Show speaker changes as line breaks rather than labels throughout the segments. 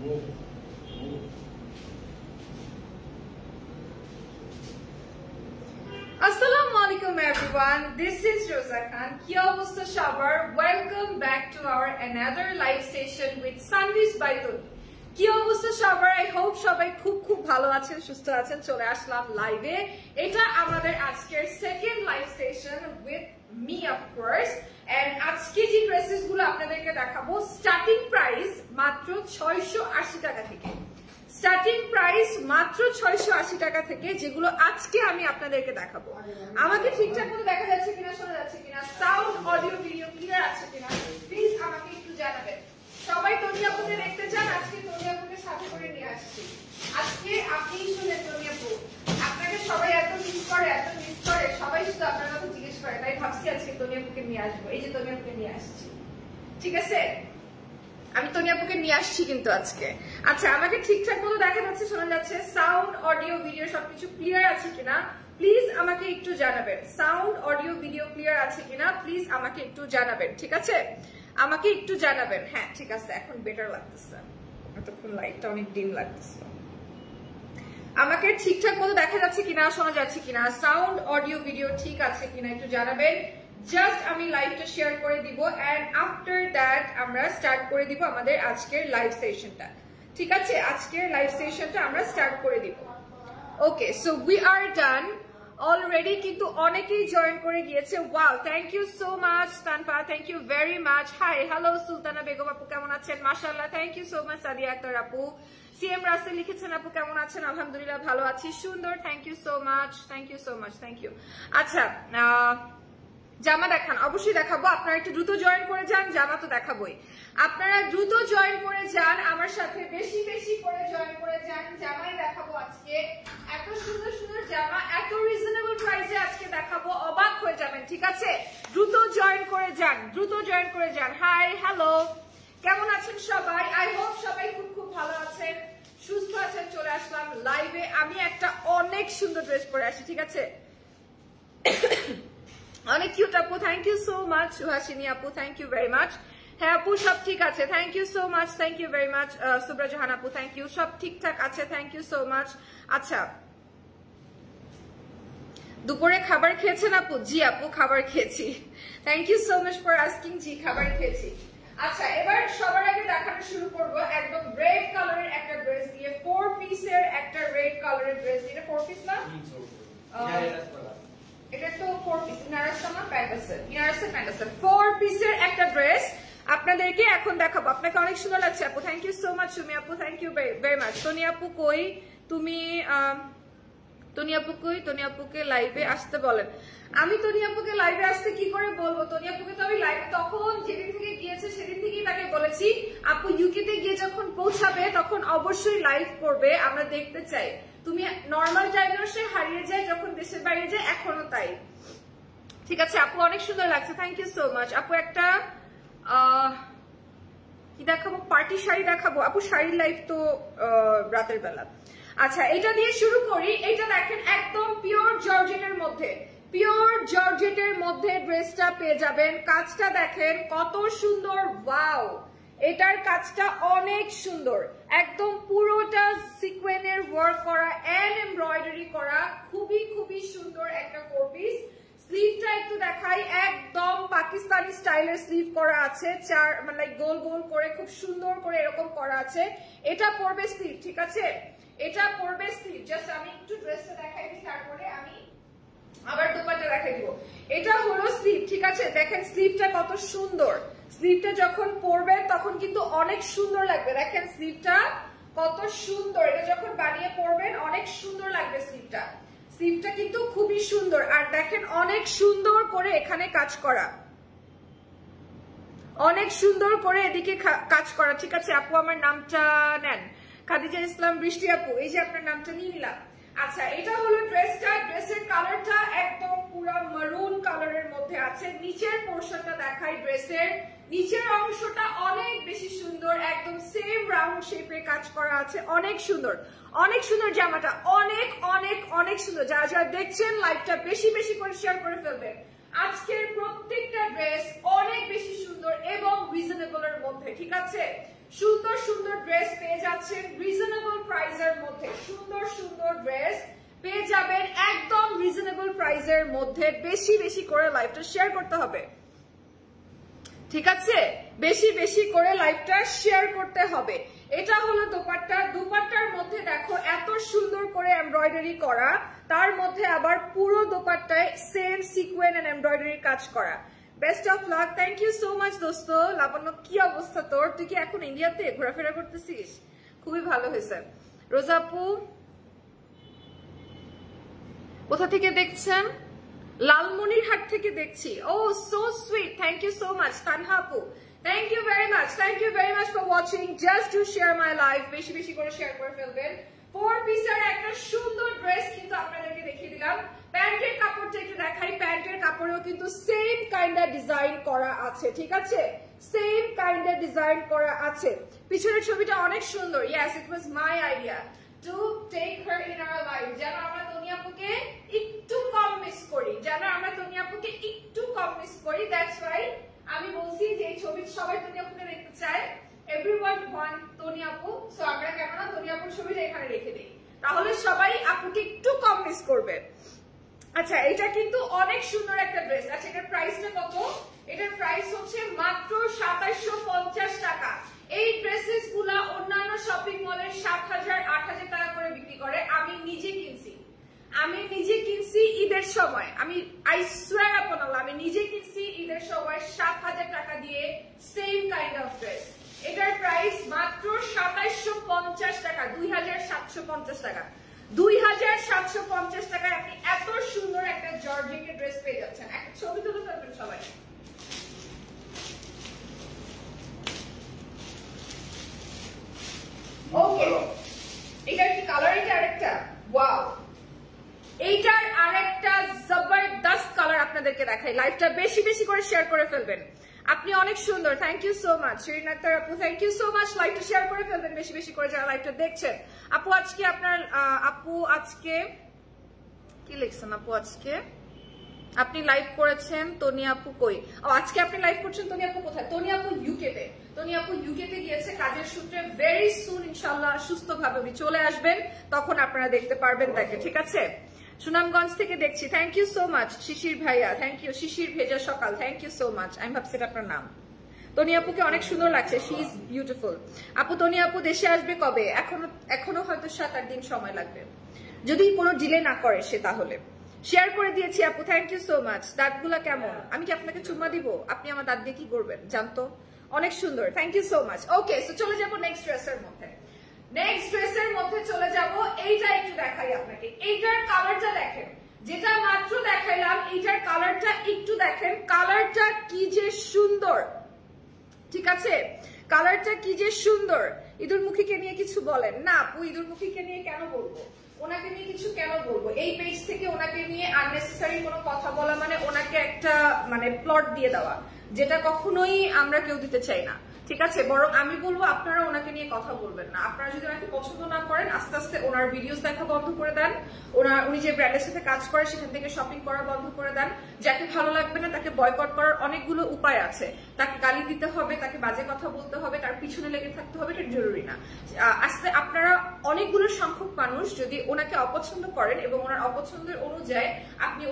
Assalamualaikum everyone, this is Rosa Khan. Ki obostha shobar? Welcome back to our another live session with Sunrise by Toni. কি অবস্থা সবার? I hope সবাই খুব খুব ভালো আছেন, সুস্থ আছেন। চলে আসলাম লাইভে। এটা আমাদের আজকের second live session with me of course. And আজকে যে ড্রেসেস গুলো আপনাদেরকে দেখাবো স্টার্টিং প্রাইস মাত্র 680 টাকা থেকে। স্টার্টিং প্রাইস মাত্র 680 টাকা থেকে, যেগুলো আজকে আমি আপনাদেরকে দেখাবো। আমাকে ঠিকঠাক মতো দেখা যাচ্ছে কিনা, শোনা যাচ্ছে কিনা, সাউন্ড অডিও ভিডিও ক্লিয়ার আছে কিনা প্লিজ আমাকে একটু জানাবেন। সবাই তনি আপুকে দেখতে চান? আজকে তনি আপুকে সাথে করে নিয়ে আসছি। আজকে আপনি শুনে তনি আপু, আপনাকে সবাই এত মিস করে, সবাই শুধু আপনার কথা জিজ্ঞেস করে, তাই ভাবছি আজকে তনি আপুকে নিয়ে আসবো। এই যে তনি আপুকে নিয়ে আসছি, ঠিক আছে? আমি তনি আপুকে নিয়ে আসছি কিন্তু আজকে। আচ্ছা, আমাকে ঠিকঠাক মতো দেখা যাচ্ছে, শোনা যাচ্ছে, সাউন্ড অডিও ভিডিও সবকিছু ক্লিয়ার আছে কিনা প্লিজ আমাকে একটু জানাবেন। সাউন্ড অডিও ভিডিও ক্লিয়ার আছে কিনা প্লিজ আমাকে একটু জানাবেন, ঠিক আছে? আমাকে একটু জানাবেন। হ্যাঁ ঠিক আছে, এখন বেটার লাগতেছে, এতক্ষণ লাইটটা অনেক ডিম লাগতেছে। আমাকে ঠিকঠাক মতো দেখা যাচ্ছে কিনা, শোনা যাচ্ছে কিনা, সাউন্ড অডিও ভিডিও ঠিক আছে কিনা একটু জানাবেন। জাস্ট আমি লাইভটা শেয়ার করে দিব এন্ড আফটার দ্যাট আমরা স্টার্ট করে দিব আমাদের আজকের লাইভ সেশনটা, ঠিক আছে? আজকের লাইভ সেশনটা আমরা স্টার্ট করে দিব। Okay, so we are done already, কিন্তু অনেকেই জয়েন করে গিয়েছে। Wow, thank you so much Tanfa, thank you very much. Hi, hello Sultana Begum আপু, কেমন আছেন? মাশাআল্লাহ, thank you so much. Sadia Akter আপু, সিএম রাসেল লিখেছেন আপু কেমন আছেন? আলহামদুলিল্লাহ ভালো আছি, সুন্দর, thank you so much, thank you so much, thank you. আচ্ছা, জামা দেখান, অবশ্যই দেখাবো। আপনারা একটু দ্রুত জয়েন করে যান, জামা তো দেখাবোই। আপনারা দ্রুত জয়েন করে যান, আমার সাথে বেশি বেশি করে জয়েন করে যান। জামাই দেখাবো আজকে, এত সুন্দর সুন্দর জামা, এত রিজনেবল প্রাইসে আজকে দেখাবো, অবাক হয়ে যাবেন, ঠিক আছে? দ্রুত জয়েন করে যান, দ্রুত জয়েন করে যান। হাই, হ্যালো, কেমন আছেন সবাই? আই হোপ সবাই খুব খুব ভালো আছেন, সুস্থ আছেন। চলে আসলাম লাইভে। আমি একটা অনেক সুন্দর ড্রেস পরে আসি, ঠিক আছে? অনেক কিউট আপু, thank you so much. Suhasini আপু, থ্যাংক ইউ ভেরি মাচ। হ্যাঁ আপু, সব ঠিক আছে, thank you so much, thank you very much. Subra Jahan আপু, থ্যাংক ইউ, সব ঠিকঠাক আছে, থ্যাংক ইউ সো মাচ। আচ্ছা, দুপুরে খাবার খেয়েছেন আপু? জি আপু, খাবার খেয়েছি, thank you so much for asking. জি, খাবার খেয়েছি। আচ্ছা, এবার সবার আগে দেখানো শুরু করবো একদম রেড কালারের একটা ড্রেস দিয়ে, 4 পিসের একটা রেড কালারের ড্রেস দিয়ে। 4 পিস না, এটা তো 4 পিস, ইনারসামা প্যান্ট আছে, ইনারসা প্যান্ট আছে, 4 পিসের একটা ড্রেস আপনাদেরকে এখন দেখাবো। আপনাকে অনেক সুন্দর লাগছে আপু, thank you so much. Sumi আপু, thank you very much. Toni আপু কই তুমি? তনি আপু কই? তনি আপুকে লাইভে আসতে বলেন। আমি তনি আপুকে লাইভে আসতে কি করে বলবো? তনি আপুকে তো আমি লাইভে তখন যেদিন থেকে গিয়েছে সেদিন থেকেই তাকে বলেছি, আপু ইউকেতে গিয়ে যখন পৌঁছাবে তখন অবশ্যই লাইভ করবে, আমরা দেখতে চাই। তুমি নর্মাল টাইমে সে হারিয়ে যায় যখন দেশের বাইরে যায়, এখনো তাই, ঠিক আছে? আপু অনেক সুন্দর লাগছে, থ্যাংক ইউ সো মাচ। আপু একটা কি দেখাবো? পার্টি শাড়ি দেখাবো আপু, শাড়ির লাইভ তো রাতের বেলা। আচ্ছা, এটা দিয়ে শুরু করি। এটা দেখেন একদম পিওর জর্জেটের মধ্যে, পিওর জর্জেটের মধ্যে ড্রেসটা পেয়ে যাবেন। কাজটা দেখেন কত সুন্দর, ওয়াও, এটার কাজটা অনেক সুন্দর, একদম পুরোটা সিকোয়েনের ওয়ার্ক করা এন্ড এমব্রয়ডারি করা, খুবই খুবই সুন্দর একটা 4 পিস। স্লিভটা একটু দেখাই, একদম পাকিস্তানি স্টাইলের স্লিভ করা আছে, চার মানে গোল গোল করে খুব সুন্দর করে এরকম করা আছে। এটা পরবে স্লিভ, ঠিক আছে? এটা পরবে স্লিভ। জাস্ট আমি একটু ড্রেসটা দেখাই দিই, তারপরে আমি আবার দোপাট্টা দেখাই দিব। এটা হলো স্লিভ, ঠিক আছে? দেখেন স্লিভটা কত সুন্দর, স্লিভটা যখন পরবে তখন কিন্তু অনেক সুন্দর লাগবে। দেখেন স্লিভটা কত সুন্দর, এটা যখন বানিয়ে পরবেন অনেক সুন্দর লাগবে স্লিভটা। স্লিভটা কিন্তু খুবই সুন্দর। আর দেখেন অনেক সুন্দর করে এখানে কাজ করা, অনেক সুন্দর করে এদিকে কাজ করা, ঠিক আছে? আপু আমার নামটা নেন, খাদিজা ইসলাম বৃষ্টি আপু, এই যে আপনার নামটা নিয়ে নিলাম। আচ্ছা, এটা হলো ড্রেসটা। ড্রেসের কালারটা একদম পুরো মারুন কালারের মধ্যে আছে। নিচের পোর্শনটা দেখাই, ড্রেসের নিচের অংশটা অনেক বেশি সুন্দর, একদম সেম রাউন্ড শেপে কাজ করা আছে, অনেক সুন্দর, অনেক সুন্দর জামাটা, অনেক অনেক অনেক সুন্দর। যারা যারা দেখছেন লাইভটা বেশি বেশি করে শেয়ার করে ফেলবেন। আজকের প্রত্যেকটা ড্রেস অনেক বেশি সুন্দর এবং রিজনেবলের মধ্যে, ঠিক আছে? সুন্দর সুন্দর ড্রেস পেয়ে যাচ্ছেন রিজনেবল প্রাইসের মধ্যে। সুন্দর সুন্দর ড্রেস পেয়ে যাবেন একদম রিজনেবল প্রাইসের মধ্যে। বেশি বেশি করে লাইভটা শেয়ার করতে হবে, ঠিক আছে? বেশি বেশি করে লাইভটা শেয়ার করতে হবে। এটা হলো দোপাট্টা। দোপাট্টার মধ্যে দেখো এত সুন্দর করে এমব্রয়ডারি করা, তার মধ্যে আবার পুরো দোপাট্টায় সেম সিকোয়েন এন্ড এমব্রয়ডারি কাজ করা। Best of luck. Thank you so much দোস্ত। লাবণ্য কি অবস্থা তোর? তুই কি এখন ইন্ডিয়াতে ঘোরাফেরা করতেছিস? খুবই ভালো হয়েছে। রোজাপু কোথা থেকে দেখছেন? লালমনিরহাট থেকে দেখছি। Oh so sweet, thank you so much. Tanha আপু thank you very much, thank you very much for watching. Just to share my life, বেশি বেশি করে শেয়ার করে ফেলবেন। 4 পিসের একটা সুন্দর ড্রেস কিন্তু আপনাদেরকে দেখিয়ে দিলাম। প্যান্টের কাপড়টা একটু দেখাই। প্যান্টের কাপড়েও কিন্তু সেম কাইন্ডের ডিজাইন করা আছে, ঠিক আছে? সেম কাইন্ডের ডিজাইন করা আছে। পিছনের ছবিটা অনেক সুন্দর। Yes, it was my idea to take her in our life. যেন আমরা তনি আপুকে একটু কম মিস করি, যেন আমরা তনি আপুকে একটু কম মিস করি। দ্যাটস ওয়াই আমি বলছি যে এই ছবি সবাই তনি আপুকে দেখতে চায়। এভরিওয়ান ওয়ান্ট তনি আপু। সো আমরা কেন না তনি আপুর ছবিটা এখানে রেখে দিই, তাহলে সবাই আপুকে একটু কম মিস করবে। আচ্ছা, এটা কিন্তু অনেক সুন্দর একটা ড্রেস। আচ্ছা, এটার প্রাইসটা কত? এটার প্রাইস হচ্ছে মাত্র 2750 টাকা। এই ড্রেসেস গুলা অন্যান্য শপিং মলের 7000 8000 টাকা করে বিক্রি করে। আমি নিজে কিনছি ঈদের সময়। আমি আই সোয়ার আপন আল্লাহ, আমি নিজে কিনছি ঈদের সময় 7000 টাকা দিয়ে সেম কাইন্ড অফ ড্রেস। এটার প্রাইস মাত্র 2750 টাকা, 2750 টাকা। 2750 টাকায় আপনি এত সুন্দর একটা জর্জেটের ড্রেস পেয়ে যাচ্ছেন। একটা ছবি তুলে ফেলবেন সবাই। ওকে, এটার কি কালার? এটা আরেকটা ওয়াও, এইটার আরেকটা জবরদস্ত কালার আপনাদেরকে দেখাই। লাইভটা বেশি বেশি করে শেয়ার করে ফেলবেন। আপনি অনেক সুন্দর, thank you so much. Shirin Akter আপু থ্যাংক ইউ সো মাচ। লাইভটা শেয়ার করে ফেলবেন বেশি বেশি করে যারা লাইভটা দেখছেন। আপু আজকে আপনার আজকে কি লিখছেন? আপু আজকে আপনি লাইভ করেছেন, তনি আপু কই? ও, আজকে আপনি লাইভ করছেন, তনি আপু কোথায়? তনি আপু ইউকেতে। তনি আপু ইউকেতে গিয়েছে কাজের সূত্রে। ভেরি সুন ইনশাআল্লাহ সুস্থভাবে উনি চলে আসবেন, তখন আপনারা দেখতে পারবেন তাকে, ঠিক আছে? সুনামগঞ্জ থেকে দেখছি, থ্যাংক ইউ সো মাচ। শিশির ভাইয়া থ্যাংক ইউ। শিশির ভেজা সকাল থ্যাংক ইউ সো মাচ। আমি ভাবছি আপনার নাম। তনি আপুকে অনেক সুন্দর লাগছে, শি ইজ বিউটিফুল। আপু তনি আপু দেশে আসবে কবে? এখনো হয়তো 7-8 দিন সময় লাগবে, যদি কোনো ডিলে না করে সে। তাহলে শেয়ার করে দিয়েছি আপু, থ্যাংক ইউ সো মাচ। দাঁতগুলা কেমন? আমি কি আপনাকে চুম্মা দিব? আপনি আমার দাঁত দিয়ে কি করবেন জানতো? অনেক সুন্দর, thank you so much. Okay, so চলে যাবো নেক্সট ড্রেসের মধ্যে। নেক্সট ড্রেসের মধ্যে চলে যাব। এইটা একটু দেখাই আপনাকে। এইটার কালারটা দেখেন, যেটা মাত্র দেখাইলাম এইটার কালারটা একটু দেখেন। কালারটা কি যে সুন্দর, ঠিক আছে? কালারটা কি যে সুন্দর। ইঁদুরমুখীকে নিয়ে কিছু বলেন না আপু? ইঁদুরমুখীকে নিয়ে কেন বলবো? ওনাকে নিয়ে কিছু কেন বলবো? এই পেজ থেকে ওনাকে নিয়ে আননেসেসারি কোনো কথা বলা মানে ওনাকে একটা প্লট দিয়ে দেওয়া, যেটা কখনোই আমরা কেউ দিতে চাই না, ঠিক আছে? বরং আমি বলবো আপনারা ওনাকে নিয়ে কথা বলবেন না। আপনারা যদি ওনাকে পছন্দ না করেন, আস্তে আস্তে ওনার ভিডিওস দেখা বন্ধ করে দেন। উনি যে ব্র্যান্ডের সাথে কাজ করে সেখান থেকে শপিং করা বন্ধ করে দেন। যাকে ভালো লাগবে না তাকে বয়কট করার অনেকগুলো উপায় আছে। তাকে গালি দিতে হবে, তাকে বাজে কথা বলতে হবে, তার পিছনে লেগে থাকতে হবে, এটা জরুরি না। আস্তে আপনারা অনেকগুলো সংখ্যক মানুষ যদি ওনাকে অপছন্দ করেন এবং ওনার অপছন্দের অনুযায়ী আপনি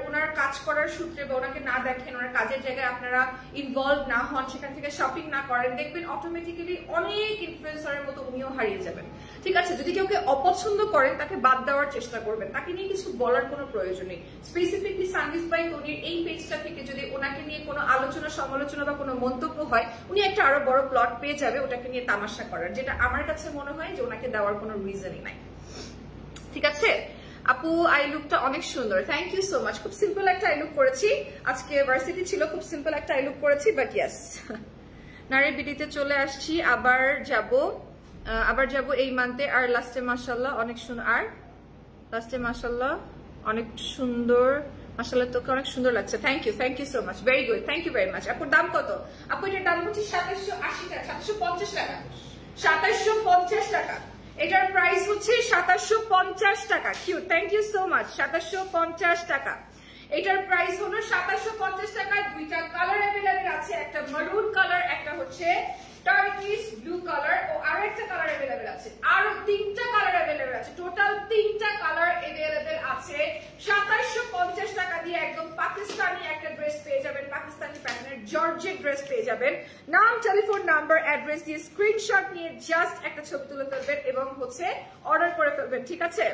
ওনার কাজ করার সূত্রে বা ওনাকে না দেখেন, ওনার কাজের জায়গায় আপনারা ইনভলভ না হন, সেখান থেকে শপিং না করেন, দেখবেন অটোমেটিক্যালি অনেক ইনফ্লুয়েন্সারের মতো উনিও হারিয়ে যাবেন, ঠিক আছে? যদি কেউকে অপছন্দ করেন তাকে বাদ দেওয়ার চেষ্টা করবেন, তাকে নিয়ে কিছু বলার কোনো প্রয়োজন নেই। স্পেসিফিকলি সানভিস বাই তনির এই পেজটা থেকে যদি ওনাকে নিয়ে কোনো আলোচনা সমালোচনা বা কোনো মন্তব্য হয়, উনি একটা আরো বড় প্লট পেয়ে যাবে ওটাকে নিয়ে তামাশা করার, যেটা আমার কাছে মনে হয় যে ওনাকে দেওয়ার কোনো রিজনই নাই, ঠিক আছে? আপু আই লুকটা অনেক সুন্দর, থ্যাংক ইউ সো মাচ। খুব সিম্পল একটা আই লুক করেছি, আজকে ভার্সিটি ছিল, খুব সিম্পল একটা আই লুক করেছি, বাট ইয়েস। নারী বিডিতে চলে আসছি, আবার যাব এই মান্থে। আর লাস্টে মাশাআল্লাহ অনেক সুন্দর, আর লাস্টে মাশাআল্লাহ অনেক সুন্দর, মাশাআল্লাহ তোকে অনেক সুন্দর লাগছে, thank you so much, very good, thank you very much. আপুর দাম কত? আপু এটার দাম হচ্ছে 2780 টাকা, 2750 টাকা, 2750 টাকা। এটার প্রাইস হচ্ছে 2750 টাকা। Cute, thank you so much. 2750 টাকা। এটার প্রাইস হলো 2750 টাকা। দুইটা কালার अवेलेबल আছে, একটা মারুন কালার, একটা হচ্ছে টার্কিশ ব্লু কালার ও আরেকটা কালার अवेलेबल আছে, আরো তিনটা কালার अवेलेबल আছে, টোটাল তিনটা কালার अवेलेबल আছে। 2750 টাকা দিয়ে একদম পাকিস্তানি একটা ড্রেস পেয়ে যাবেন, পাকিস্তানি প্যাটার্নের জর্জেট ড্রেস পেয়ে যাবেন। নাম, টেলিফোন নাম্বার, অ্যাড্রেস দিয়ে স্ক্রিনশট নিয়ে জাস্ট একটা ছবি তুলে ফেলবেন এবং হচ্ছে অর্ডার করে ফেলবেন, ঠিক আছে?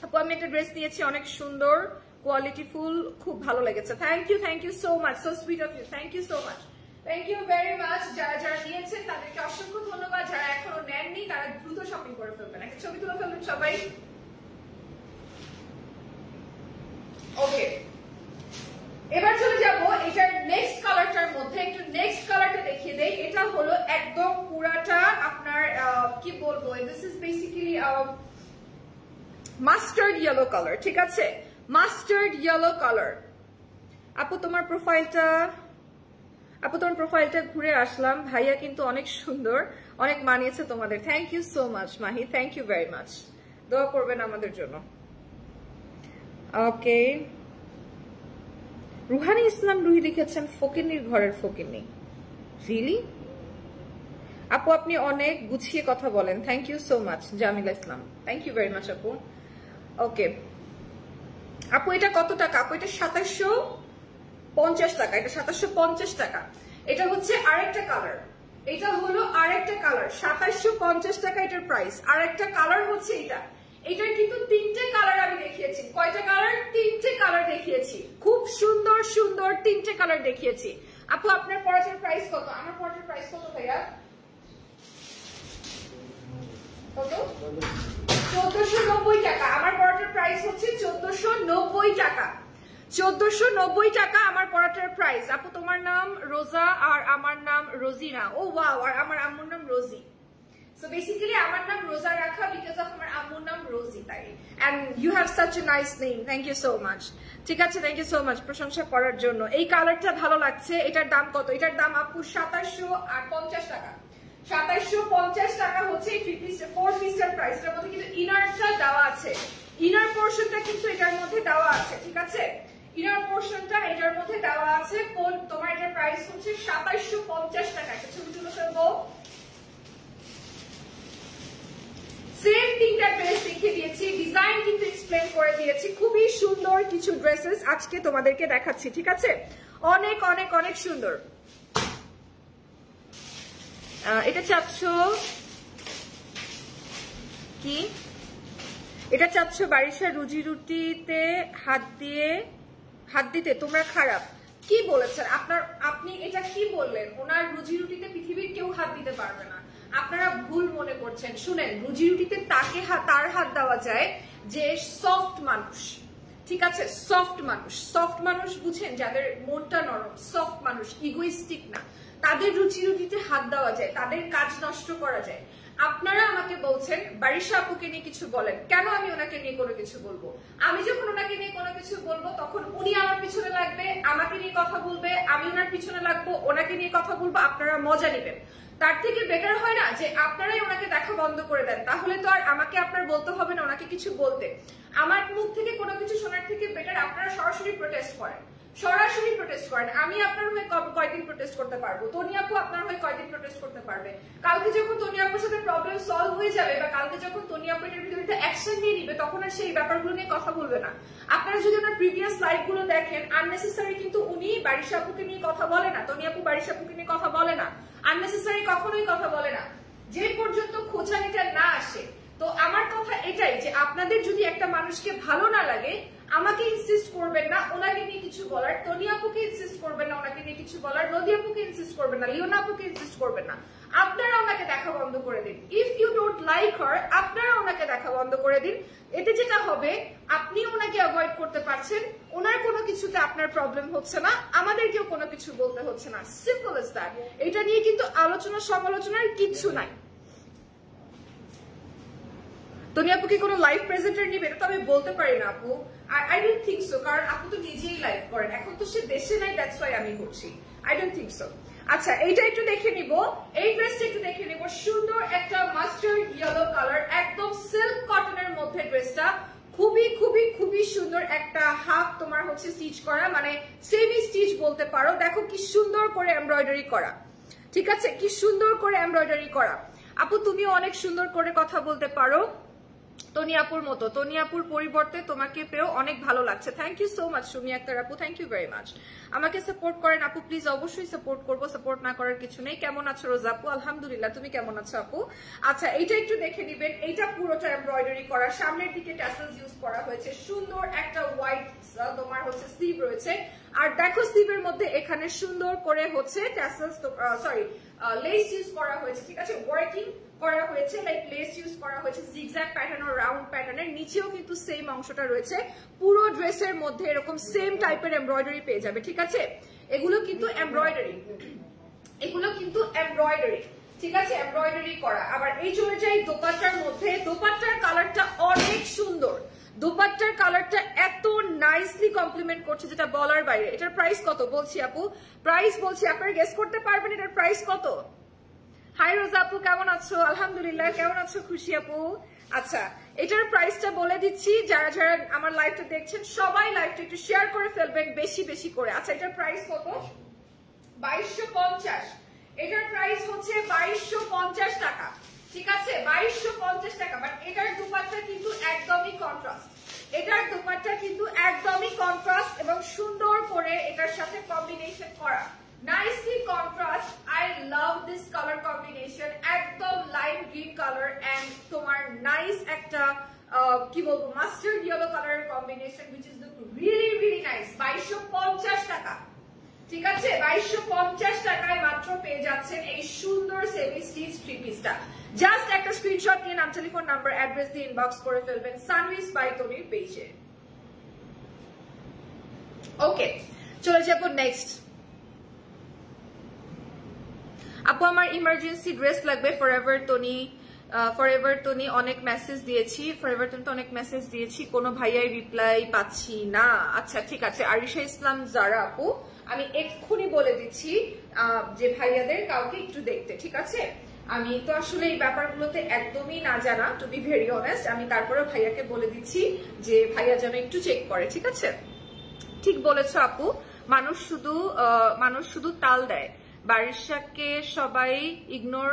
আপু আমি একটা ড্রেস নিয়েছি, অনেক সুন্দর, কোয়ালিটিফুল, খুব ভালো লেগেছে। Thank you so much, so sweet of you, thank you so much, thank you very much. যারা যারা নিয়েছেন তাদেরকে অসংখ্য ধন্যবাদ, যারা এখনো নেননি তারা দ্রুত শপিং করে ফেলবেন, একটা ছবি তুলে ফেলবেন সবাই। ওকে, এবার চলে যাব এটার নেক্সট কালারটার মধ্যে, একটু নেক্সট কালারটা দেখিয়ে দেই। এটা হলো একদম পুরাটা আপনার কি বলবো, this is basically mustard yellow colour, ঠিক আছে? Mustard yellow colour. আপু তোমার প্রোফাইলটা ঘুরে আসলাম, ভাইয়া কিন্তু অনেক সুন্দর, অনেক মানিয়েছে তোমাদের। Thank you so much Mahi, thank you very much, দোয়া করবেন আমাদের জন্য। ওকে, রুহানি ইসলাম রুহি লিখেছেন ফকিন্নির ঘরের ফকিন্নি, রিয়েলি? আপু আপনি অনেক গুছিয়ে কথা বলেন, thank you so much Jamila Islam, thank you very much আপু। ওকে আপু এটা কত টাকা? আপু এটা 2750 টাকা, এটা 2750 টাকা। এটা হচ্ছে আরেকটা কালার, এটা হলো আরেকটা কালার, 2750 টাকা এটার প্রাইস। আরেকটা কালার হচ্ছে এটা, এটার কিন্তু তিনটে কালার আমি দেখিয়েছি। কয়টা কালার? তিনটে কালার দেখিয়েছি, খুব সুন্দর সুন্দর তিনটে কালার দেখিয়েছি। আপু আপনার পরাটার প্রাইস কত? আমার পরাটার প্রাইস কত ভাইয়া? কত? 1490 টাকা। আমার পরাটার প্রাইস হচ্ছে 1490 টাকা, 1490 টাকা আমার পরাটার প্রাইস। আপু তোমার নাম রোজা আর আমার নাম রোজিনা। ও ওয়াও, আর আমার আম্মুর নাম রোজি। So basically আমার নাম রোজা রাখা because of আমার আম্মুর নাম রোজি, তাই। And you have such a nice name, thank you so much। ঠিক আছে, থ্যাংক ইউ সো মাচ প্রশংসা করার জন্য। এই কালারটা ভালো লাগছে। এটার দাম কত? এটার দাম আপু 2750 টাকা। 2750 টাকা হচ্ছে এই 4 পিসটার প্রাইস। এটার মধ্যে কিন্তু ইনারটা দেওয়া আছে, ইনার পোর্শনটা কিন্তু এটার মধ্যে দেওয়া আছে, ঠিক আছে? ইনার পোর্শনটা এটার মধ্যে দেওয়া আছে। কোন তোমার এটার প্রাইস হচ্ছে 2750 টাকা। একটা ছবি তুলে ফেলবো। সেম তিনটা ড্রেস দেখিয়ে দিয়েছি, ডিজাইন কিন্তু এক্সপ্লেন করে দিয়েছি। খুবই সুন্দর কিছু ড্রেসেস আজকে তোমাদেরকে দেখাচ্ছি, ঠিক আছে? অনেক অনেক অনেক সুন্দর। এটা চাচ্ছ কি? এটা চাচ্ছ বারিশা রুজি রুটিতে হাত দিতে তোমরা খারাপ কি বলেছেন? আপনি এটা কি বললেন? ওনার রুজি রুটিতে পৃথিবীর কেউ হাত দিতে পারবে না, আপনারা ভুল মনে করছেন। শুনেন, রুজি রুটিতে তার হাত দেওয়া যায় যে সফট মানুষ, ঠিক আছে? সফট মানুষ বুঝেন, যাদের মনটা নরম, সফট মানুষ, ইগোইস্টিক না, তাদের রুচি রুটিতে হাত দেওয়া যায়, তাদের কাজ নষ্ট করা যায়। আপনারা আমাকে বলছেন বারিশা আপুকে নিয়ে কিছু বলেন, কেন আমি ওনাকে নিয়ে কোনো কিছু বলবো? আমি যখন ওনাকে নিয়ে কোনো কিছু বলবো তখন উনি আমার পিছনে লাগবে, আমাকে নিয়ে কথা বলবে, আমি ওনার পিছনে লাগবো, ওনাকে নিয়ে কথা বলবো, আপনারা মজা নেবেন। তার থেকে বেটার হয় না যে আপনারাই ওনাকে দেখা বন্ধ করে দেন, তাহলে তো আর আমাকে আপনার বলতে হবে না ওনাকে কিছু বলতে। আমার মুখ থেকে কোনো কিছু শোনার থেকে বেটার আপনারা সরাসরি প্রোটেস্ট করেন, সরাসরি প্রোটেস্ট করেন। আমি আপনার হয়ে কয়দিন প্রোটেস্ট করতে পারবো? তনি আপু আপনার হয়ে কয়দিন প্রোটেস্ট করতে পারবে? কালকে যখন তনি আপুর সাথে প্রবলেম সলভ হয়ে যাবে বা কালকে যখন তনি আপু এর ভিতরে অ্যাকশন নিয়ে নিবে তখন আর সেই ব্যাপারগুলো নিয়ে কথা বলবে না। আপনারা যদি ওনার প্রিভিয়াস লাইভ গুলো দেখেন, আননেসেসারি কিন্তু উনি বারিশা আপুকে নিয়ে কথা বলে না, তনি আপু বারিশা আপুকে নিয়ে কথা বলে না, আননেসেসারি কখনোই কথা বলে না, যে পর্যন্ত খোঁচানিটা না আসে। তো আমার কথা এটাই যে আপনাদের যদি একটা মানুষকে ভালো না লাগে, আমাকে ইনসিস্ট করবেন না ওনাকে নিয়ে কিছু বলার, তনি আপুকে ইনসিস্ট করবেন না ওনাকে নিয়ে কিছু বলার, নদী আপুকে ইনসিস্ট করবেন না, লিওনা আপুকে ইনসিস্ট করবেন না। আপনারা ওনাকে দেখা বন্ধ করে দিন। If you don't like her, আপনারা ওনাকে দেখা বন্ধ করে দিন। এতে যেটা হবে, আপনি ওনাকে অ্যাভয়েড করতে পারছেন, ওনার কোনো কিছুতে আপনার প্রবলেম হচ্ছে না, আমাদেরকেও কোনো কিছু বলতে হচ্ছে না। Simple as that. এটা নিয়ে কিন্তু আলোচনা সমালোচনার কিচ্ছু নাই। তনি আপু কি কোনো লাইভ প্রেজেন্টার নিবে? এটা তো আমি বলতে পারি না আপু। আই ডোন্ট থিঙ্ক সো, কারণ আপু তো নিজেই লাইভ করেন, এখন তো সে দেশে নাই, দ্যাটস ওয়াই আমি করছি। I don't think so. আচ্ছা, এইটা একটু দেখে নিব, এই ড্রেসটা একটু দেখে নিব। সুন্দর একটা মাস্টার্ড ইয়েলো কালার, একদম সিল্ক কটনের মধ্যে ড্রেসটা, খুবই খুবই খুবই সুন্দর। একটা হাফ তোমার হচ্ছে স্টিচ করা, মানে সেমি স্টিচ বলতে পারো। দেখো কি সুন্দর করে এমব্রয়ডারি করা, ঠিক আছে, কি সুন্দর করে এমব্রয়ডারি করা। আপু তুমিও অনেক সুন্দর করে কথা বলতে পারো তনি আপুর মতো। তনি আপুর পরিবর্তে তোমাকে পেয়েও অনেক ভালো লাগছে। Thank you so much Sumi Akter আপু, থ্যাংক ইউ ভেরি মাচ। আমাকে সাপোর্ট করেন আপু প্লিজ, অবশ্যই সাপোর্ট করবো, সাপোর্ট না করার কিছু নেই। কেমন আছো রোজা আপু? আলহামদুলিল্লাহ, তুমি কেমন আছো আপু? আচ্ছা, এইটা একটু দেখে নিবেন। এইটা পুরোটা এমব্রয়ডারি করা, সামনের দিকে ট্যাসেলস ইউজ করা হয়েছে, সুন্দর একটা হোয়াইট তোমার হচ্ছে স্লিভ রয়েছে। আর দেখো স্লিভের মধ্যে এখানে সুন্দর করে হচ্ছে ট্যাসেলস সরি লেস ইউজ করা হয়েছে, ঠিক আছে, ওয়ার্কিং করা হয়েছে, লাইক লেস ইউজ করা হয়েছে জিগজ্যাগ প্যাটার্ন ও রাউন্ড প্যাটার্নের। নিচেও কিন্তু সেম অংশটা রয়েছে। পুরো ড্রেসের মধ্যে এরকম সেম টাইপের এমব্রয়ডারি পেয়ে যাবে, ঠিক আছে। এগুলো কিন্তু এমব্রয়ডারি, এগুলো কিন্তু এমব্রয়ডারি, ঠিক আছে, এমব্রয়ডারি করা। আবার এই চলে যাই দোপাট্টার মধ্যে। দোপাট্টার কালারটা অনেক সুন্দর, দোপাট্টার কালারটা এত নাইসলি কমপ্লিমেন্ট করছে যেটা বলার বাইরে। এটার প্রাইস কত বলছি আপু? প্রাইস বলছি, আপনারা গেস করতে পারবেন এটার প্রাইস কত? হাই রোজা আপু, কেমন আছো? আলহামদুলিল্লাহ, কেমন আছো খুশি আপু? আচ্ছা, এটার প্রাইসটা বলে দিচ্ছি, যারা যারা আমার লাইভটা দেখছেন সবাই লাইভটা একটু শেয়ার করে ফেলবেন বেশি বেশি করে। আচ্ছা, এটার প্রাইস কত? 2250। এটার প্রাইস হচ্ছে 2250 টাকা, ঠিক আছে, 2250 টাকা। বাট এটার দুপাট্টা কিন্তু একদমই কন্ট্রাস্ট, এটার দুপাট্টা কিন্তু একদমই কন্ট্রাস্ট এবং সুন্দর করে এটার সাথে কম্বিনেশন করা, nicely contrast. I love this colour combination, একদম লাইট গ্রিন কালার এন্ড তোমার নাইস একটা কি বলবো মাস্টার্ড ইয়েলো কালারের combination, which is look really really nice। 2250 টাকা, ঠিক আছে, 2250 টাকায় মাত্র পেয়ে যাচ্ছেন এই সুন্দর সেমি স্টিচ থ্রি পিসটা। জাস্ট একটা স্ক্রিনশট নিয়ে নাম, টেলিফোন নাম্বার, অ্যাড্রেস দিয়ে ইনবক্স করে ফেলবেন সানউইজ বাই তনির পেজে। ওকে, চলে যাবো নেক্সট। আপু আমার ইমার্জেন্সি ড্রেস লাগবে ফরএভার তনি। ফরএভার তনি অনেক মেসেজ দিয়েছি, ফরএভার তনি তো অনেক মেসেজ দিয়েছি, কোনো ভাইয়াই রিপ্লাই পাচ্ছি না। আচ্ছা ঠিক আছে, আরিশা ইসলাম জারা আপু, আমি এক্ষুনি বলে দিচ্ছি যে ভাইয়াদের কাউকে একটু দেখতে, ঠিক আছে। আমি তো আসলে এই ব্যাপারগুলোতে একদমই না জানা, টু বি ভেরি অনেস্ট। আমি তারপরে ভাইয়াকে বলে দিচ্ছি যে ভাইয়া যেন একটু চেক করে, ঠিক আছে। ঠিক বলেছো আপু, মানুষ শুধু তাল দেয়। বারিশাকে সবাই ইগনোর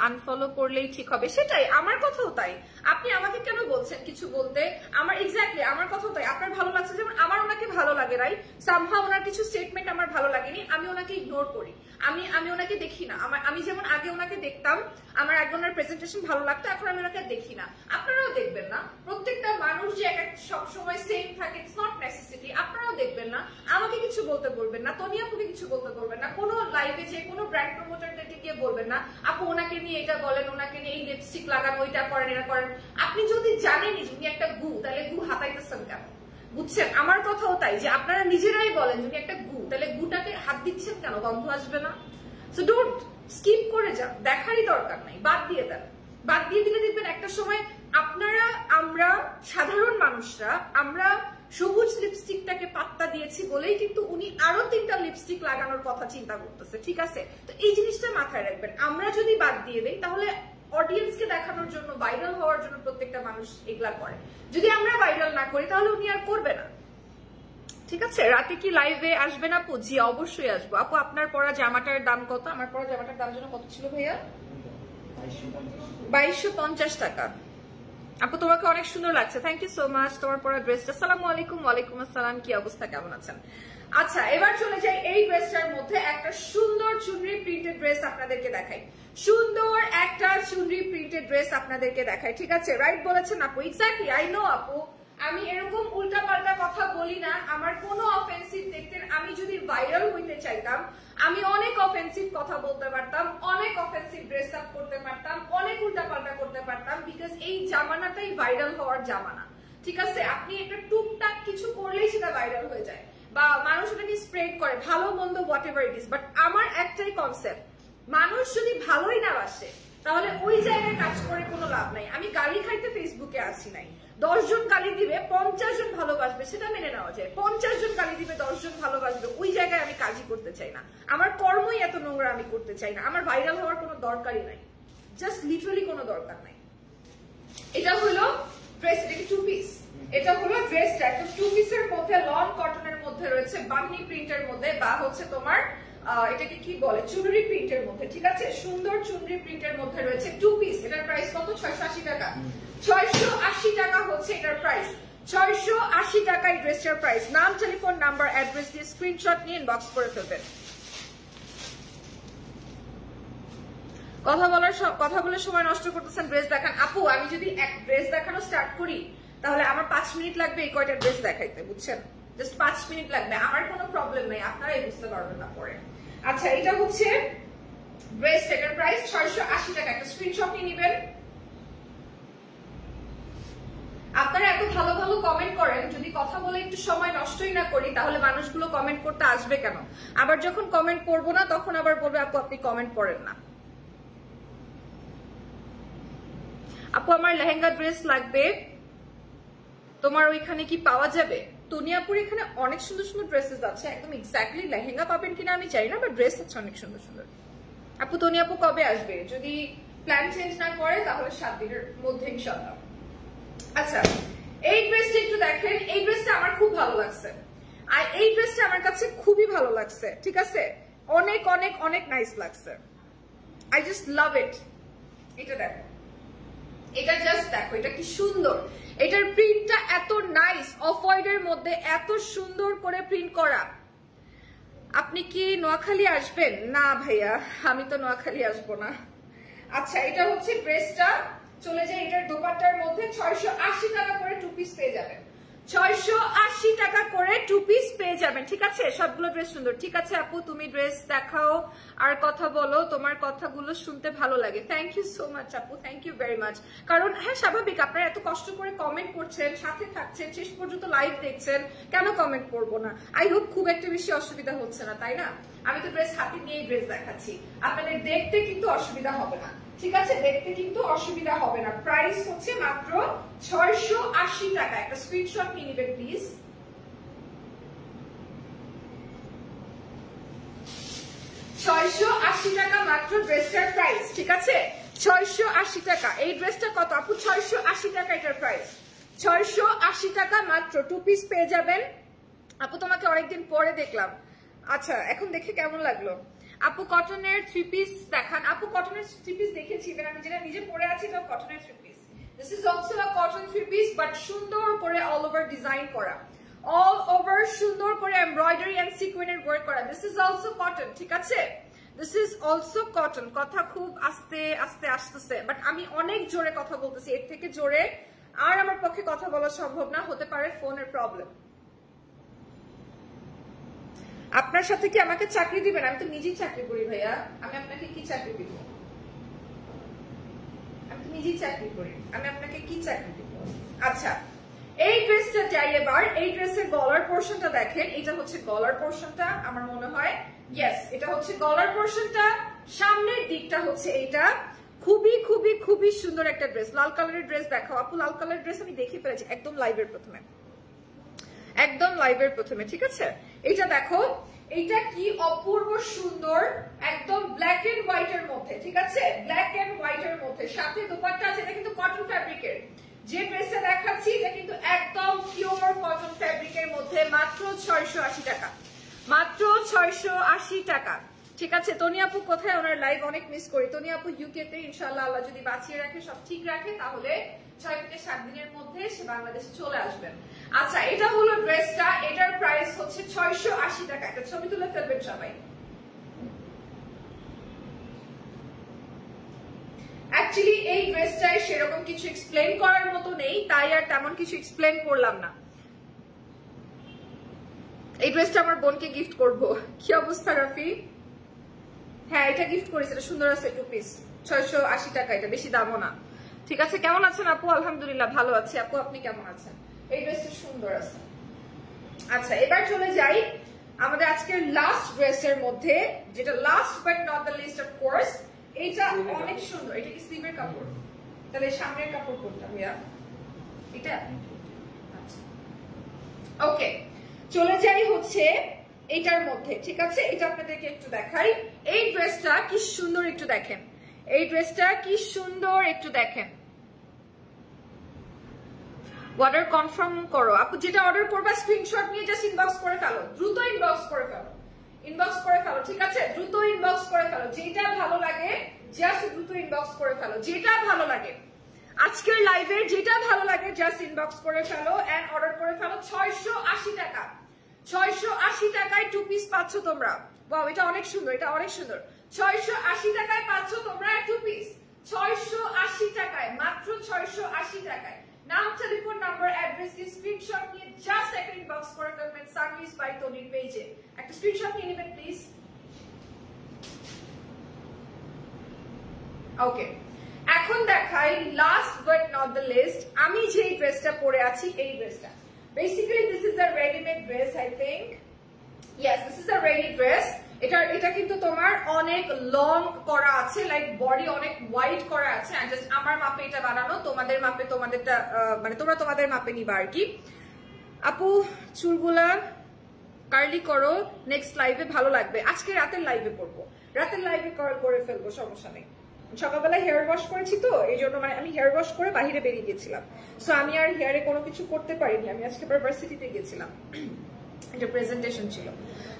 আনফলো করলেই ঠিক হবে, সেটাই আমার কথাও তাই। আপনি আমাকে কেন বলছেন কিছু বলতে? আমার এক্স্যাক্টলি আমার কথাও তাই। আপনার ভালো লাগছে, যেমন আমার ওনাকে ভালো লাগে, রাইট? সামহাউ ওনার কিছু স্টেটমেন্ট আমার ভালো লাগেনি, আমি ওনাকে ইগনোর করি, আমি ওনাকে দেখি না। আমি যেমন আগে ওনাকে দেখতাম, আমার আগে ওনার প্রেজেন্টেশন ভালো লাগতো, এখন আমি ওনাকে দেখি না। আপনারাও দেখবেন না, প্রত্যেকটা মানুষ যে এক সবসময় সেম থাকে, ইটস নট নেসেসিটি। আপনারাও দেখবেন না, আমাকে কিছু বলতে বলবেন না, তনি আপুকে কিছু বলতে বলবেন না, কোনো লাইভে যে কোনো ব্র্যান্ড প্রমোটারদেরকে গিয়ে বলবেন না আপু ওনাকে নিয়ে এটা বলেন, ওনাকে নিয়ে এই লিপস্টিক লাগান, ওইটা করেন, এটা করেন। আপনি যদি জানেনই যে উনি একটা গু, তাহলে গু হাতাইতেছেন কেন? বুঝছেন? আমার কথাও তাই, যে আপনারা নিজেরাই বলেন যদি একটা গু, তাহলে গুটাকে হাত দিচ্ছেন কেন? গন্ধ আসবে না? সো ডোন্ট স্কিপ করে যান, দেখারই দরকার নাই, বাদ দিয়ে দেন। বাদ দিয়ে দিলে দেখবেন একটা সময় আপনারা, আমরা সাধারণ মানুষরা, আমরা সবুজ লিপস্টিকটাকে পাত্তা দিয়েছি বলেই কিন্তু উনি আরো 3টা লিপস্টিক লাগানোর কথা চিন্তা করতেছে, ঠিক আছে। তো এই জিনিসটা মাথায় রাখবেন। আমরা যদি বাদ দিয়ে দেই তাহলে অডিয়েন্সকে দেখানোর জন্য, ভাইরাল হওয়ার জন্য প্রত্যেকটা মানুষ এগুলা করে। যদি আমরা ভাইরাল না করি তাহলে উনি আর করবে না, ঠিক আছে। রাতে কি লাইভে আসবেন আপু? জি অবশ্যই আসবো আপু। আপনার পরা জামাটার দাম কত? আমার পরা জামাটার দাম যেন কত ছিল ভাইয়া? 2250 টাকা। আপু তোমাকে অনেক সুন্দর লাগছে, থ্যাংক ইউ সো মাচ। তোমার পরা ড্রেসটা, আসসালামু আলাইকুম। ওয়ালাইকুম আসসালাম, কি অবস্থা, কেমন আছেন? আচ্ছা, এবার চলে যাই এই ড্রেসটার মধ্যে একটা সুন্দর চুনরি প্রিন্টেড ড্রেস আপনাদেরকে দেখাই। সুন্দর একটা চুনরি প্রিন্টেড ড্রেস আপনাদেরকে দেখাই, ঠিক আছে। রাইট বলেছেন আপু, এক্স্যাক্টলি, আই নো আপু। আমি এরকম উল্টাপাল্টা কথা বলি না, আমার কোনো অফেন্সিভ দেখতেন। আমি যদি ভাইরাল হইতে চাইতাম আমি অনেক অফেন্সিভ কথা বলতে পারতাম, অনেক অফেন্সিভ ড্রেস আপ করতে পারতাম, অনেক উল্টাপাল্টা করতে পারতাম, বিকজ এই জামানাটাই ভাইরাল হওয়ার জামানা, ঠিক আছে। আপনি একটা টুকটাক কিছু করলেই সেটা ভাইরাল হয়ে যায় বা মানুষ ওটাকে স্প্রেড করে, ভালো মন্দ what ever it is. But আমার একটাই কনসেপ্ট, মানুষ যদি ভালোই না বাসে তাহলে ওই জায়গায় কাজ করে কোনো লাভ নাই। আমি গালি খাইতে ফেসবুকে আসি নাই। 10 জন গালি দিবে, 50 জন ভালোবাসবে, সেটা মেনে নেওয়া যায়। 50 জন গালি দিবে, 10 জন ভালোবাসবে, ওই জায়গায় আমি কাজই করতে চাই না। আমার কর্মই এত নোংরা আমি করতে চাই না। আমার ভাইরাল হওয়ার কোনো দরকারই নাই, জাস্ট লিটারালি কোনো দরকার নাই। এটা হলো ড্রেস, এটা কি 2 পিস? এটা হলো ড্রেসটা একটা 2 পিসের মধ্যে, লন কটনের মধ্যে রয়েছে, বান্নি প্রিন্টের মধ্যে, বা হচ্ছে তোমার এটাকে কি বলে চুনরি প্রিন্টের মধ্যে, ঠিক আছে, সুন্দর চুনরি প্রিন্টের মধ্যে রয়েছে 2 পিস। এটার প্রাইস কত? 680 টাকা। 680 টাকা হচ্ছে এটার প্রাইস। 680 টাকা এই ড্রেসটার প্রাইস। নাম, টেলিফোন নাম্বার, অ্যাড্রেস দিয়ে স্ক্রিনশট নিয়ে ইনবক্স করে ফেলবেন। কথা বলে সময় নষ্ট করতেছেন, ড্রেস দেখান। আপু আমি যদি এক ড্রেস দেখানো স্টার্ট করি তাহলে আমার 5 মিনিট লাগবে এই কয়টা ড্রেস দেখাইতে, বুঝছেন? জাস্ট 5 মিনিট লাগবে, আমার কোনো প্রবলেম নেই, আপনারাই বুঝতে পারবেন না পরে। আচ্ছা, এটা হচ্ছে ড্রেস, এটার প্রাইস 680 টাকা। একটা স্ক্রিনশট নিয়ে নেবেন। আপনারা এত ভালো ভালো কমেন্ট করেন, যদি কথা বলে একটু সময় নষ্টই না করি তাহলে মানুষগুলো কমেন্ট করতে আসবে কেন? আবার যখন কমেন্ট করবো না তখন আবার বলবে আপু আপনি কমেন্ট করেন না। আপু আমার লেহেঙ্গা ড্রেস লাগবে, তোমার ওইখানে কি পাওয়া যাবে? তনিয়াপুর এখানে অনেক সুন্দর সুন্দর ড্রেসেস আছে, একদম এক্স্যাক্টলি লেহেঙ্গা পাবেন কিনা আমি জানি না, বাট ড্রেস আছে অনেক সুন্দর সুন্দর। আপু তনিয়াপু কবে আসবে? যদি প্ল্যান চেঞ্জ না করে তাহলে 7 দিনের মধ্যে ইনশাআল্লাহ। আচ্ছা, এই ড্রেসটা একটু দেখেন। এই ড্রেসটা আমার খুব ভালো লাগছে, আর এই ড্রেসটা আমার কাছে খুবই ভালো লাগছে, ঠিক আছে, অনেক অনেক অনেক নাইস লাগছে। আই জাস্ট লাভ ইট। এটা দেখো, এটা জাস্ট দেখো, এটা কি সুন্দর। এটার প্রিন্টটা এত নাইস, অফ হোয়াইটের মধ্যে এত সুন্দর করে প্রিন্ট করা। আপনি কি নোয়াখালী আসবেন? না ভাইয়া, আমি তো নোয়াখালী আসবো না। আচ্ছা, এটা হচ্ছে ড্রেসটা। চলে যায় এটার দোপাট্টার মধ্যে 680 টাকা করে 2 পিস পেয়ে যাবেন। 680 টাকা করে 2 পিস পেয়ে যাবেন, ঠিক আছে। সবগুলো ড্রেস সুন্দর, ঠিক আছে আপু তুমি ড্রেস দেখাও আর কথা বলো, তোমার কথাগুলো শুনতে ভালো লাগে। থ্যাংক ইউ সো মাচ আপু, থ্যাংক ইউ ভেরি মাচ। কারণ হ্যাঁ, স্বাভাবিক, আপনারা এত কষ্ট করে কমেন্ট করছেন, সাথে থাকছেন, শেষ পর্যন্ত লাইভ দেখছেন, কেন কমেন্ট করবো না? আই হোপ খুব একটা বেশি অসুবিধা হচ্ছে না, তাই না? আমি তো ড্রেস হাতে নিয়েই ড্রেস দেখাচ্ছি, আপনাদের দেখতে কিন্তু অসুবিধা হবে না, ঠিক আছে, দেখতে কিন্তু অসুবিধা হবে না। প্রাইস হচ্ছে মাত্র 680 টাকা। একটা স্ক্রিনশট নিয়ে নেবেন প্লিজ। 680 টাকা মাত্র ড্রেসটার প্রাইস, ঠিক আছে, 680 টাকা। এই ড্রেসটা কত আপু? 680 টাকা এটার প্রাইস। 680 টাকা মাত্র 2 পিস পেয়ে যাবেন। আপু তোমাকে অনেকদিন পরে দেখলাম। আচ্ছা, এখন দেখে কেমন লাগলো? আপু কটনের 3 পিস দেখান। আপু কটনের 3 পিস দেখেছি, আমি যেটা নিজে পরে আছি এটা কটনের 3 piece. This is also a cotton 3 piece, but সুন্দর করে অল ওভার ডিজাইন করা, অল ওভার সুন্দর করে এমব্রয়ডারি এন্ড সিকোয়েন্সের ওয়ার্ক করা। দিস ইজ অলসো কটন, ঠিক আছে, দিস ইজ অলসো কটন। কথা খুব আস্তে আস্তে আসতেছে, বাট আমি অনেক জোরে কথা বলতেছি, এর থেকে জোরে আর আমার পক্ষে কথা বলা সম্ভব না, হতে পারে ফোনের প্রবলেম। আপনার সাথে কি আমাকে চাকরি দিবেন? আমি তো নিজেই চাকরি করি ভাইয়া, আমি আপনাকে কি চাকরি দিব? আমি তো নিজেই চাকরি করি, আমি আপনাকে কি চাকরি দিব? আচ্ছা, এই ড্রেসটা যাই এবার। এই ড্রেসের গলার পোর্শনটা দেখেন, এটা হচ্ছে গলার পোর্শনটা, আমার মনে হয় ইয়েস, এটা হচ্ছে গলার পোর্শনটা। সামনের দিকটা হচ্ছে এটা। খুবই খুবই খুবই সুন্দর একটা ড্রেস। লাল কালারের ড্রেস দেখাও আপু। লাল কালারের ড্রেস আমি দেখে ফেলেছি একদম লাইভের প্রথমে, একদম লাইভের প্রথমে, ঠিক আছে। এটা দেখো, এটা কি অপূর্ব সুন্দর, একদম ব্ল্যাক এন্ড হোয়াইট এর মধ্যে, ঠিক আছে, ব্ল্যাক এন্ড হোয়াইট এর মধ্যে, সাথে দোপাট্টা আছে। এটা কিন্তু কটন ফ্যাব্রিকের, যে ড্রেসটা দেখাচ্ছি এটা কিন্তু একদম পিওর কটন ফ্যাব্রিকের মধ্যে। মাত্র 680 টাকা, মাত্র 680 টাকা, ঠিক আছে। তনি আপু কোথায়? ওনার লাইভ অনেক মিস করি। তনি আপু ইউকে তে, ইনশাআল্লাহ আল্লাহ যদি বাঁচিয়ে রাখে, সব ঠিক রাখে, তাহলে 6 থেকে 7 দিনের মধ্যে সে বাংলাদেশে চলে আসবেন। আচ্ছা, এটা হলো ড্রেসটা। এটার প্রাইস হচ্ছে 680 টাকা। একটা ছবি তুলে ফেলবেন সবাই। অ্যাকচুয়ালি এই ড্রেসটায় সেরকম কিছু এক্সপ্লেন করার মতো নেই, তাই আর তেমন কিছু এক্সপ্লেন করলাম না। এই ড্রেসটা আমার বোনকে গিফট করব। কি অবস্থা রাফি? হ্যাঁ, এটা গিফট করেছে, এটা সুন্দর আছে 2 পিস। 680 টাকা, এটা বেশি দামও না, ঠিক আছে। কেমন আছেন আপু? আলহামদুলিল্লাহ ভালো আছি। আপু আপনি কেমন আছেন? এই ড্রেসটা সুন্দর আছে। আচ্ছা, এবার চলে যাই আমাদের আজকের লাস্ট ড্রেসের মধ্যে, যেটা last but not the least of course. এটা অনেক সুন্দর। এটা কি স্লিভের কাপড়? তাহলে সামনের কাপড় কোনটা ভাইয়া? এটা, আচ্ছা ওকে। চলে যাই হচ্ছে এটার মধ্যে, ঠিক আছে। এটা আপনাদেরকে একটু দেখাই। এই ড্রেসটা কি সুন্দর, একটু দেখেন। এই ড্রেসটা কি সুন্দর, একটু দেখেন। অর্ডার কনফার্ম করো আপু। যেটা অর্ডার করবা স্ক্রিনশট নিয়ে জাস্ট ইনবক্স করে ফেলো, দ্রুত ইনবক্স করে ফেলো। ইনবক্স করে ফেলো, ঠিক আছে? দ্রুত ইনবক্স করে ফেলো, যেটা ভালো লাগে জাস্ট দ্রুত ইনবক্স করে ফেলো, যেটা ভালো লাগে আজকের লাইভের যেটা ভালো লাগে জাস্ট ইনবক্স করে ফেলো এন্ড অর্ডার করে ফেলো। 680 টাকা, 680 টাকায় 2 পিস পাচ্ছ তোমরা। ওয়াও, এটা অনেক সুন্দর, এটা অনেক সুন্দর। 680 টাকায় পাচ্ছ তোমরা 2 পিস, 680 টাকায়, মাত্র 680 টাকায়। নাম, টেলিফোন নাম্বার, অ্যাড্রেস দিয়ে স্ক্রিনশট নিয়ে জাস্ট একটা ইনবক্স করে ফেলবেন সানভিস বাই তনির পেজে। একটা স্ক্রিনশট নিয়ে নেবেন প্লিজ। ওকে, এখন দেখাই last but not the least, আমি যেই ড্রেসটা পরে আছি এই ড্রেসটা। Basically this is a readymade dress, I think. Yes, this is a ready dress. এটা কিন্তু তোমার অনেক লং করা আছে, লাইক বডি অনেক ওয়াইড করা আছে। জাস্ট আমার মাপে এটা বানানো, তোমাদের মাপে তোমাদেরটা মানে তোমরা তোমাদের মাপে নিবা আর কি। আপু চুলগুলা কার্লি করো, নেক্সট লাইভে ভালো লাগবে। আজকে রাতের লাইভে করবো, রাতের লাইভে কার্ল করে ফেলবো, সমস্যা নেই। সকালবেলা হেয়ার ওয়াশ করেছি তো এই জন্য, মানে আমি হেয়ার ওয়াশ করে বাহিরে বেরিয়ে গেছিলাম, সো আমি আর হেয়ারে কোনো কিছু করতে পারিনি। আমি আজকে ভার্সিটিতে গেছিলাম, এটা প্রেজেন্টেশন ছিল,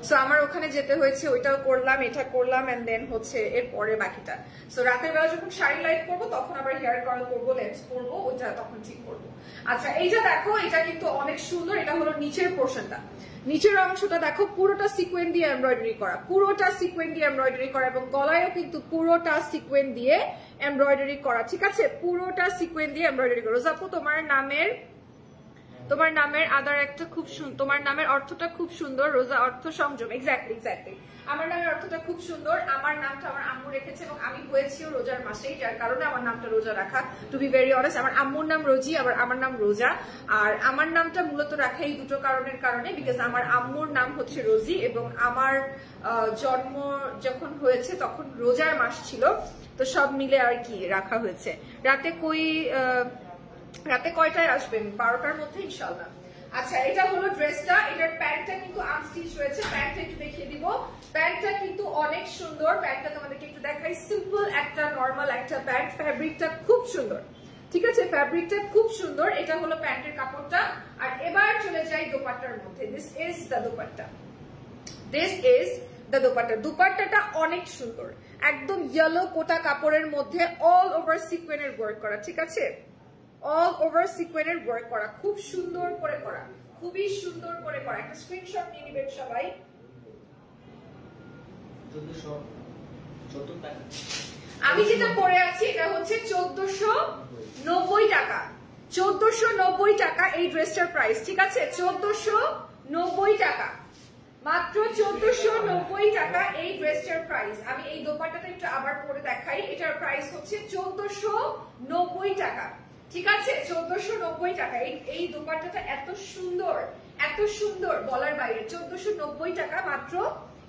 সো আমার ওখানে যেতে হয়েছে, ওইটাও করলাম, এটা করলাম, এন্ড দেন হচ্ছে এর পরে বাকিটা। সো রাতের বেলা যখন শাড়ি লাইভ করবো তখন আবার হেয়ার কার্ল করবো, লেন্স করবো, ওইটা তখন ঠিক করবো। আচ্ছা, এইটা দেখো, এটা কিন্তু অনেক সুন্দর। এটা হলো নিচের পোর্শনটা, নিচের অংশটা দেখো পুরোটা সিকোয়েন্স দিয়ে এমব্রয়ডারি করা, পুরোটা সিকোয়েন্স দিয়ে এমব্রয়ডারি করা, এবং গলায়ও কিন্তু পুরোটা সিকোয়েন্স দিয়ে এমব্রয়ডারি করা, ঠিক আছে? পুরোটা সিকোয়েন্স দিয়ে এমব্রয়ডারি করা। রোজাপু, তোমার নামের আদার একটা খুব সুন্দর, তোমার নামের অর্থটা খুব সুন্দর। রোজা অর্থ সংযম, এক্স্যাক্টলি এক্স্যাক্টলি। আমার নামের অর্থটা খুব সুন্দর। আমার নামটা আমার আম্মু রেখেছে, এবং আমি হয়েছিও রোজার মাসেই, যার কারণে আমার নামটা রোজা রাখা। টু বি ভেরি অনেস্ট, আমার আম্মুর নাম রোজি, আবার আমার নাম রোজা। আর আমার নামটা মূলত রাখা এই দুটো কারণের কারণে, বিকজ আমার আম্মুর নাম হচ্ছে রোজি, এবং আমার জন্ম যখন হয়েছে তখন রোজার মাস ছিল, তো সব মিলে আর কি রাখা হয়েছে। রাতে কয়টায় আসবেন? 12টার মধ্যে ইনশাআল্লাহ। আচ্ছা, এটা হলো ড্রেসটা। এটার প্যান্টটা কিন্তু আনস্টিচ হয়েছে, প্যান্টটা একটু দেখিয়ে দিব। প্যান্টটা কিন্তু অনেক সুন্দর, প্যান্টটা তোমাদেরকে একটু দেখাই। সিম্পল একটা নর্মাল একটা প্যান্ট, ফ্যাব্রিকটা খুব সুন্দর, ঠিক আছে? ফ্যাব্রিকটা খুব সুন্দর। এটা হলো প্যান্টের কাপড়টা। আর এবার চলে যাই দোপাট্টার মধ্যে। This is the dupatta, this is the dupatta. দোপাট্টাটা অনেক সুন্দর, একদম ইয়েলো কোটা কাপড়ের মধ্যে অল ওভার সিকোয়েন্সের ওয়ার্ক করা, ঠিক আছে? অল ওভার সিকোয়েন্সের ওয়ার্ক করা, খুব সুন্দর করে করা, খুবই সুন্দর করে করা। একটা স্ক্রিনশট নিয়ে নেবেন সবাই। আমি যেটা পরে আছি এটা হচ্ছে 1490 টাকা, 1490 টাকা এই ড্রেসটার প্রাইস, ঠিক আছে? 1490 টাকা, মাত্র 1490 টাকা এই ড্রেসটার প্রাইস। আমি এই দোপাট্টাটা একটু আবার পরে দেখাই। এটার প্রাইস হচ্ছে 1490 টাকা, ঠিক আছে? 1490 টাকা। এই দোপাট্টাটা এত সুন্দর, এত সুন্দর, বলার বাইরে। 1490 টাকা মাত্র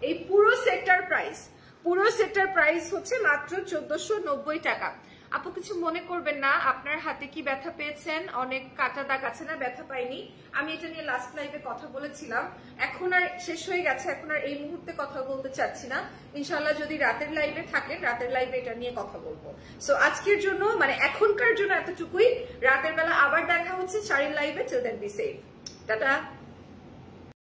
এই পুরো সেটটার প্রাইস, পুরো সেটটার প্রাইস হচ্ছে মাত্র 1490 টাকা। আপু কিছু মনে করবেন না, আপনার হাতে কি ব্যথা পেয়েছেন? অনেক কাটা দাগ আছে না? ব্যথা পাইনি, আমি এটা নিয়ে লাস্ট লাইভে কথা বলেছিলাম। এখন আর শেষ হয়ে গেছে, এখন আর এই মুহূর্তে কথা বলতে চাচ্ছি না। ইনশাল্লাহ যদি রাতের লাইভে থাকেন, রাতের লাইভে এটা নিয়ে কথা বলবো। সো আজকের জন্য, মানে এখনকার জন্য এতটুকুই। রাতের বেলা আবার দেখা হচ্ছে শাড়ির লাইভে। Till then be safe, tata.